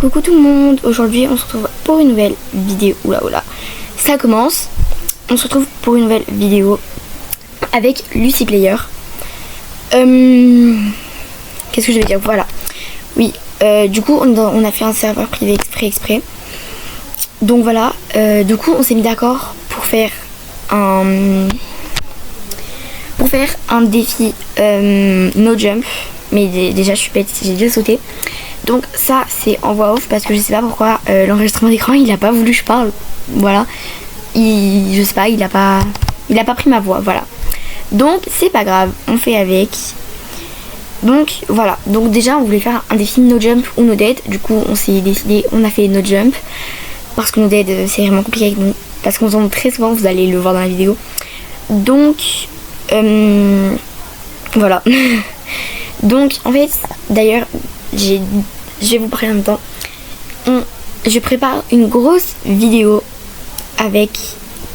Coucou tout le monde, aujourd'hui on se retrouve pour une nouvelle vidéo. Oula oula, ça commence. On se retrouve pour une nouvelle vidéo avec Lucy Player. Qu'est-ce que je vais dire? Voilà. Oui, du coup on a fait un serveur privé exprès. Donc voilà, du coup on s'est mis d'accord pour faire un défi no jump. Mais déjà je suis bête, j'ai déjà sauté. Donc ça c'est en voix off parce que je sais pas pourquoi l'enregistrement d'écran il a pas voulu que je parle. Voilà. Je sais pas, il a pas pris ma voix, voilà. Donc c'est pas grave, on fait avec. Donc voilà, donc déjà on voulait faire un défi no jump ou no dead. Du coup on s'est décidé, on a fait no jump. Parce que no dead c'est vraiment compliqué avec nous. Parce qu'on se rend très souvent, vous allez le voir dans la vidéo. Donc voilà. Donc en fait, d'ailleurs, je vais vous parler en même temps. Je prépare une grosse vidéo avec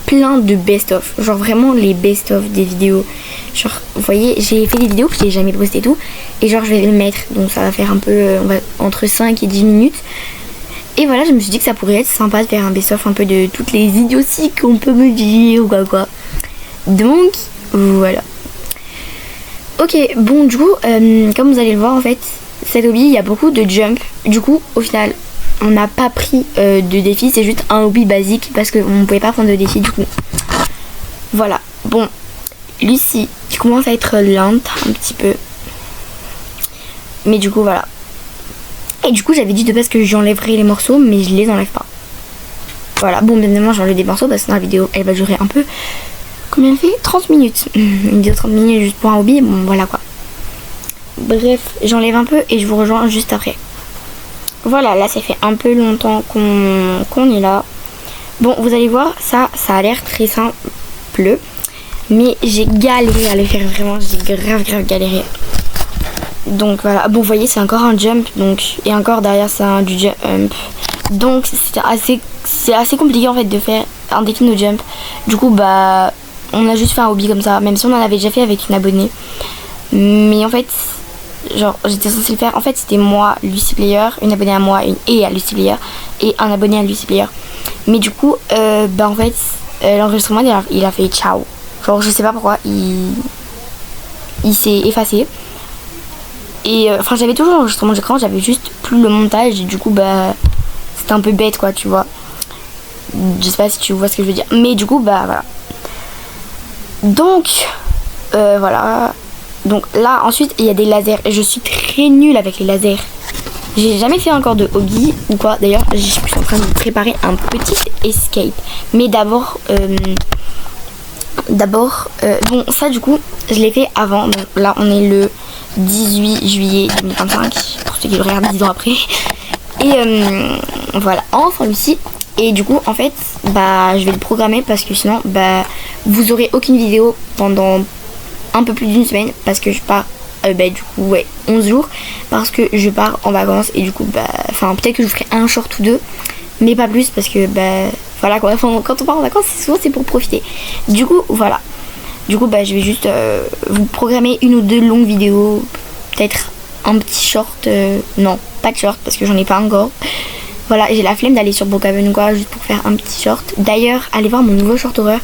plein de best-of. Genre vraiment les best-of des vidéos. Genre, vous voyez, j'ai fait des vidéos que j'ai jamais postées et tout. Et genre je vais les mettre. Donc ça va faire un peu entre 5 et 10 minutes. Et voilà, je me suis dit que ça pourrait être sympa de faire un best-of un peu de toutes les idioties qu'on peut me dire ou quoi. Donc voilà. Ok, bon du coup, comme vous allez le voir en fait, cette hobby il y a beaucoup de jump. Du coup au final on n'a pas pris de défi, c'est juste un hobby basique parce qu'on ne pouvait pas prendre de défi du coup. Voilà, bon, Lucy, tu commences à être lente un petit peu. Mais du coup voilà. Et du coup j'avais dit de base que j'enlèverais les morceaux mais je les enlève pas. Voilà, bon bien évidemment j'enlève des morceaux parce que la vidéo elle va durer un peu. Combien elle fait? 30 minutes. Une vidéo 30 minutes juste pour un hobby, bon voilà quoi. Bref, j'enlève un peu et je vous rejoins juste après. Voilà, là ça fait un peu longtemps qu'on est là. Bon, vous allez voir, ça a l'air très simple. Mais j'ai galéré à le faire, vraiment, j'ai grave galéré. Donc voilà, bon vous voyez c'est encore un jump, donc et encore derrière c'est du jump. Donc c'est assez compliqué en fait de faire un défi no jump. Du coup bah on a juste fait un hobby comme ça, même si on en avait déjà fait avec une abonnée. Mais en fait, genre j'étais censée le faire. En fait c'était moi, Lucy Player, une abonnée à moi et à Lucy Player, et un abonné à Lucy Player. Mais du coup, bah en fait, l'enregistrement il a fait ciao. Genre je sais pas pourquoi, il s'est effacé. Et enfin j'avais toujours l'enregistrement d'écran, j'avais juste plus le montage et du coup bah c'était un peu bête quoi, tu vois. Je sais pas si tu vois ce que je veux dire. Mais du coup bah voilà. Donc voilà. Donc là ensuite il y a des lasers et je suis très nulle avec les lasers. J'ai jamais fait encore de hobby ou quoi. D'ailleurs je suis en train de préparer un petit escape. Mais d'abord bon ça du coup je l'ai fait avant. Donc là on est le 18 juillet 2025 pour ceux qui le regardent 10 ans après. Et voilà, enfin Lucy. Et du coup en fait bah je vais le programmer parce que sinon bah vous aurez aucune vidéo pendant un peu plus d'une semaine parce que je pars du coup ouais 11 jours parce que je pars en vacances et du coup bah enfin peut-être que je ferai un short ou deux mais pas plus parce que bah voilà quoi, enfin, quand on part en vacances souvent c'est pour profiter. Du coup voilà, du coup bah je vais juste vous programmer une ou deux longues vidéos, peut-être un petit short, non pas de short parce que j'en ai pas encore. Voilà, j'ai la flemme d'aller sur Brookhaven ou quoi juste pour faire un petit short. D'ailleurs, allez voir mon nouveau short horreur.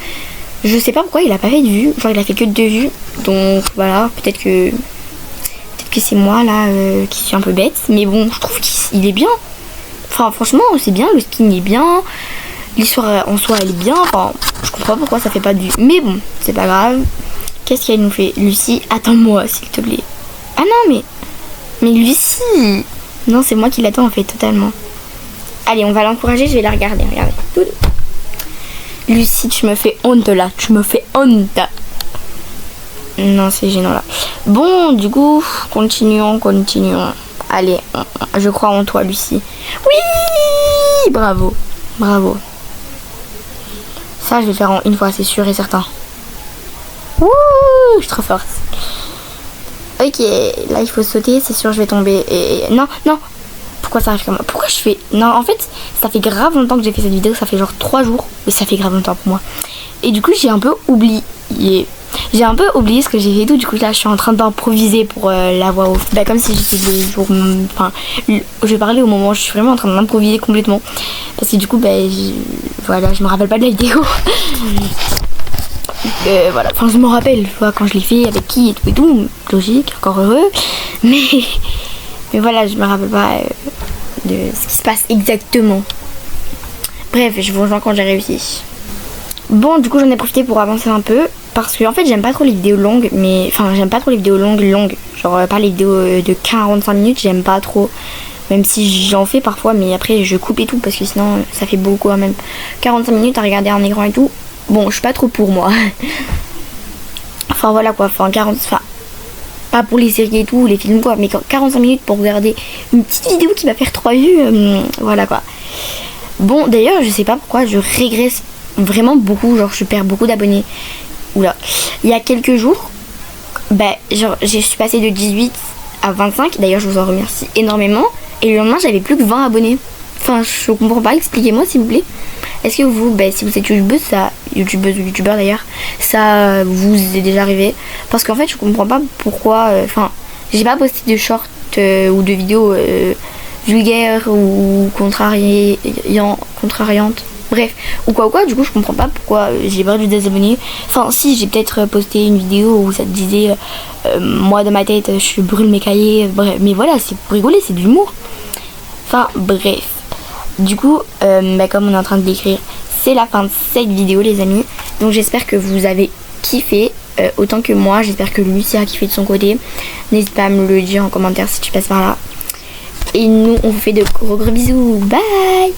Je sais pas pourquoi il a pas fait de vues. Genre il a fait que 2 vues. Donc voilà, peut-être que c'est moi là qui suis un peu bête. Mais bon, je trouve qu'il est bien. Enfin franchement c'est bien, le skin est bien. L'histoire en soi elle est bien. Enfin je comprends pas pourquoi ça fait pas de vues. Mais bon, c'est pas grave. Qu'est-ce qu'elle nous fait? Lucy, attends-moi s'il te plaît. Ah non mais Lucy. Non c'est moi qui l'attends en fait totalement. Allez, on va l'encourager, je vais la regarder, regardez. Lucy, tu me fais honte là, tu me fais honte. Non, c'est gênant là. Bon, du coup, continuons. Allez, je crois en toi, Lucy. Oui, bravo. Ça, je vais le faire en une fois, c'est sûr et certain. Wouh, je suis trop forte. Ok, là, il faut sauter, c'est sûr, je vais tomber. Et non. Pourquoi ça arrive comme moi? Pourquoi je fais... Non en fait ça fait grave longtemps que j'ai fait cette vidéo. Ça fait genre 3 jours. Mais ça fait grave longtemps pour moi. Et du coup j'ai un peu oublié. j'ai un peu oublié ce que j'ai fait et tout. Du coup, là, je suis en train d'improviser pour la voix off. Bah, comme si j'étais le jour. Enfin, je parlais au moment où je suis vraiment en train d'improviser complètement. Parce que du coup, bah, voilà, je me rappelle pas de la vidéo. Voilà, enfin, je me rappelle, tu vois, quand je l'ai fait, avec qui et tout. Logique, encore heureux. Mais voilà, je me rappelle pas de ce qui se passe exactement. Bref, je vous rejoins quand j'ai réussi. Bon, du coup, j'en ai profité pour avancer un peu. Parce que, en fait, j'aime pas trop les vidéos longues. Mais, enfin, j'aime pas trop les vidéos longues. Genre, pas les vidéos de 45 minutes, j'aime pas trop. Même si j'en fais parfois, mais après, je coupe et tout. Parce que sinon, ça fait beaucoup quand même. 45 minutes à regarder un écran et tout. Bon, je suis pas trop pour moi. Enfin, voilà quoi. Enfin, pas pour les séries et tout, les films quoi. Mais 45 minutes pour regarder une petite vidéo qui va faire 3 vues. Voilà quoi. Bon, d'ailleurs, je sais pas pourquoi je régresse vraiment beaucoup, genre je perds beaucoup d'abonnés. Oula. Il y a quelques jours, bah, genre je suis passée de 18 à 25. D'ailleurs, je vous en remercie énormément. Et le lendemain, j'avais plus que 20 abonnés. Enfin, je comprends pas. Expliquez-moi s'il vous plaît. Est-ce que vous, bah, si vous êtes youtubeur d'ailleurs, ça vous est déjà arrivé? Parce qu'en fait, je comprends pas pourquoi. Enfin, j'ai pas posté de short ou de vidéos vulgaires ou contrariantes. Bref, ou quoi, du coup je comprends pas pourquoi j'ai perdu des abonnés. Enfin si, j'ai peut-être posté une vidéo où ça te disait moi dans ma tête je brûle mes cahiers, bref, mais voilà, c'est pour rigoler, c'est de l'humour. Enfin bref, du coup bah, comme on est en train de l'écrire, c'est la fin de cette vidéo les amis. Donc j'espère que vous avez kiffé autant que moi, j'espère que Lucie a kiffé de son côté. N'hésite pas à me le dire en commentaire si tu passes par là. Et nous on vous fait de gros bisous, bye.